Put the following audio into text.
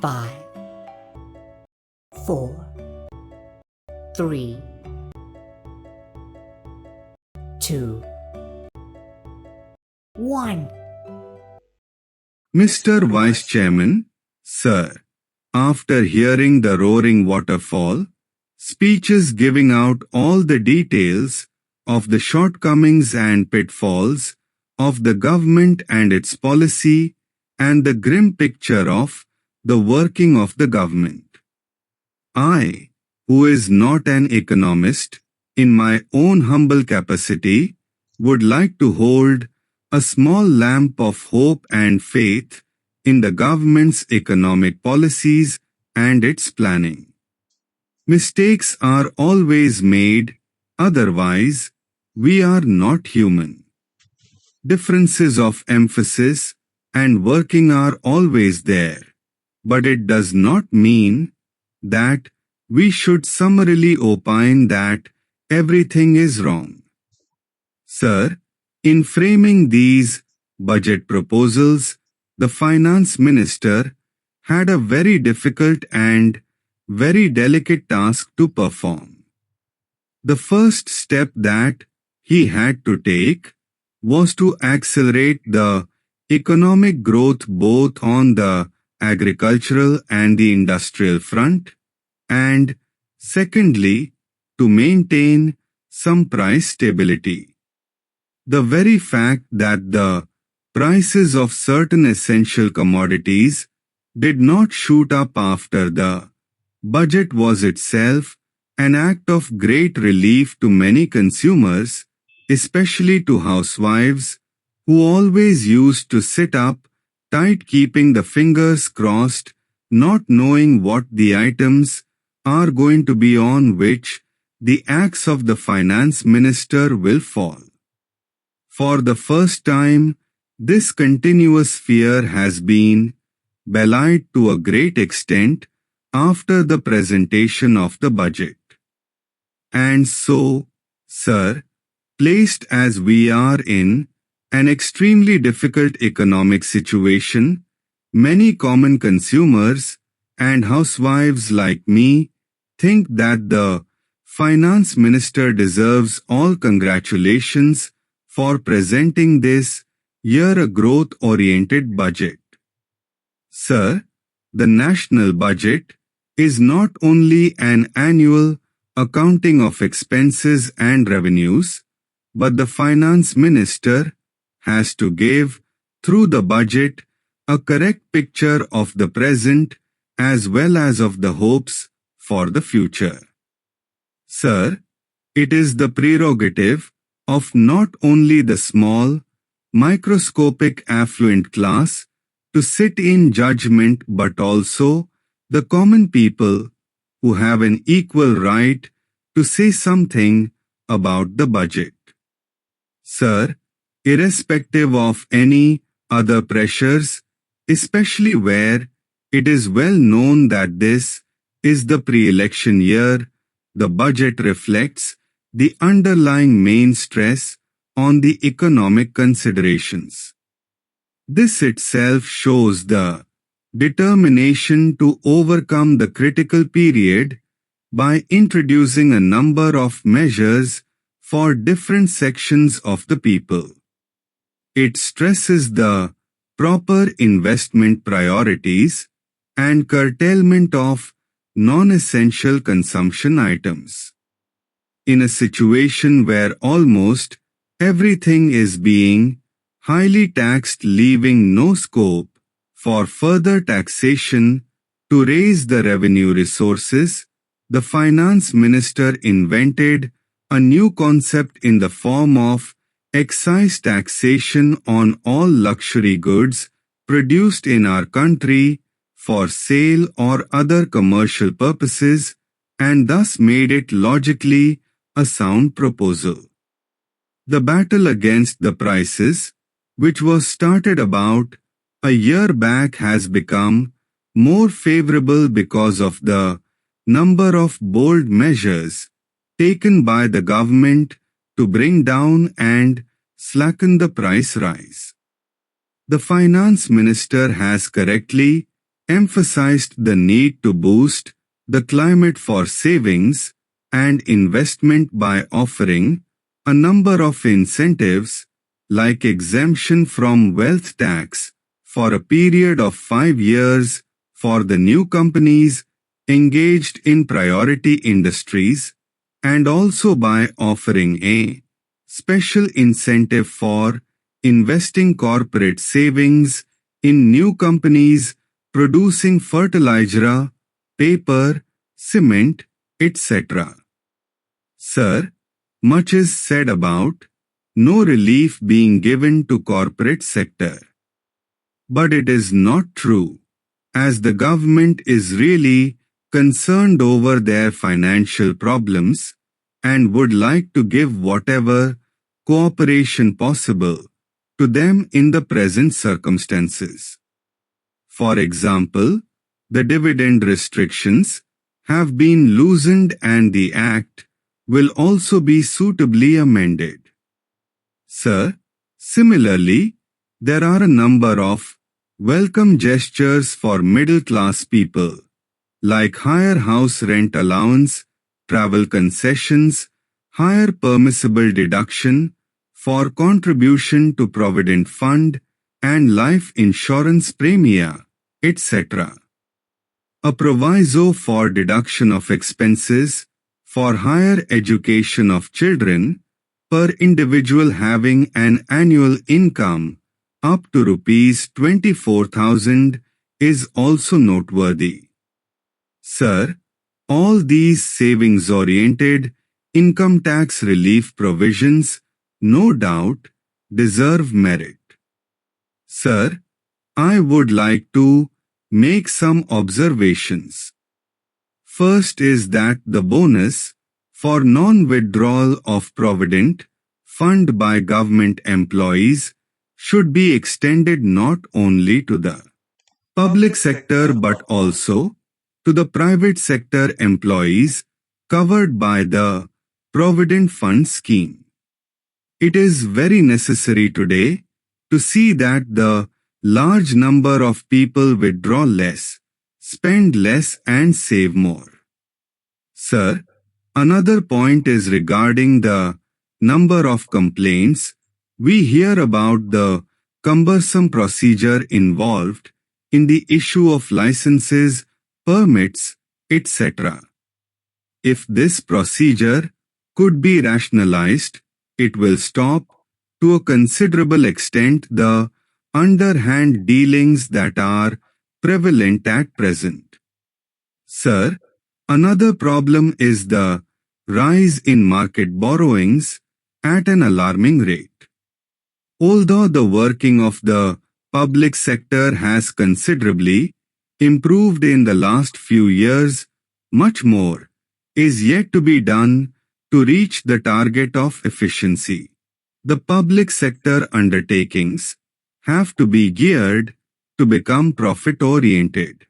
5, 4, 3, 2, 1. Mr. Vice Chairman, Sir, after hearing the roaring waterfall, speeches giving out all the details of the shortcomings and pitfalls of the government and its policy and the grim picture of the working of the government, I, who is not an economist, in my own humble capacity, would like to hold a small lamp of hope and faith in the government's economic policies and its planning. Mistakes are always made, otherwise, we are not human. Differences of emphasis and working are always there, but it does not mean that we should summarily opine that everything is wrong. Sir, in framing these budget proposals, the finance minister had a very difficult and very delicate task to perform. The first step that he had to take was to accelerate the economic growth both on the agricultural and the industrial front, and secondly, to maintain some price stability. The very fact that the prices of certain essential commodities did not shoot up after the budget was itself an act of great relief to many consumers, especially to housewives, who always used to sit up tight keeping the fingers crossed, not knowing what the items are going to be on which the axe of the finance minister will fall. For the first time, this continuous fear has been belied to a great extent after the presentation of the budget. And so, sir, placed as we are in an extremely difficult economic situation, many common consumers and housewives like me think that the finance minister deserves all congratulations for presenting this year a growth-oriented budget. Sir, the national budget is not only an annual accounting of expenses and revenues, but the finance minister has to give, through the budget, a correct picture of the present as well as of the hopes for the future. Sir, it is the prerogative of not only the small, microscopic affluent class to sit in judgment but also the common people who have an equal right to say something about the budget. Sir, irrespective of any other pressures, especially where it is well known that this is the pre-election year, the budget reflects the underlying main stress on the economic considerations. This itself shows the determination to overcome the critical period by introducing a number of measures for different sections of the people. It stresses the proper investment priorities and curtailment of non-essential consumption items. In a situation where almost everything is being highly taxed, leaving no scope for further taxation to raise the revenue resources, the finance minister invented a new concept in the form of excise taxation on all luxury goods produced in our country for sale or other commercial purposes, and thus made it logically a sound proposal. The battle against the prices, which was started about a year back, has become more favorable because of the number of bold measures taken by the government to bring down and slacken the price rise. The finance minister has correctly emphasized the need to boost the climate for savings and investment by offering a number of incentives like exemption from wealth tax for a period of 5 years for the new companies engaged in priority industries, and also by offering a special incentive for investing corporate savings in new companies producing fertilizer, paper, cement, etc. Sir, much is said about no relief being given to corporate sector. But it is not true, as the government is really concerned over their financial problems and would like to give whatever cooperation possible to them in the present circumstances. For example, the dividend restrictions have been loosened and the Act will also be suitably amended. Sir, similarly, there are a number of welcome gestures for middle-class people, like higher house rent allowance, travel concessions, higher permissible deduction for contribution to Provident Fund and life insurance premia, etc. A proviso for deduction of expenses for higher education of children per individual having an annual income up to Rs 24,000 is also noteworthy. Sir, all these savings-oriented income tax relief provisions no doubt deserve merit. Sir, I would like to make some observations. First is that the bonus for non-withdrawal of Provident Fund by government employees should be extended not only to the public sector but also to the private sector employees covered by the Provident Fund scheme. It is very necessary today to see that the large number of people withdraw less, spend less and save more. Sir, another point is regarding the number of complaints. We hear about the cumbersome procedure involved in the issue of licenses, permits, etc. If this procedure could be rationalized, it will stop, to a considerable extent, the underhand dealings that are prevalent at present. Sir, another problem is the rise in market borrowings at an alarming rate. Although the working of the public sector has considerably improved in the last few years, much more is yet to be done to reach the target of efficiency. The public sector undertakings have to be geared to become profit-oriented.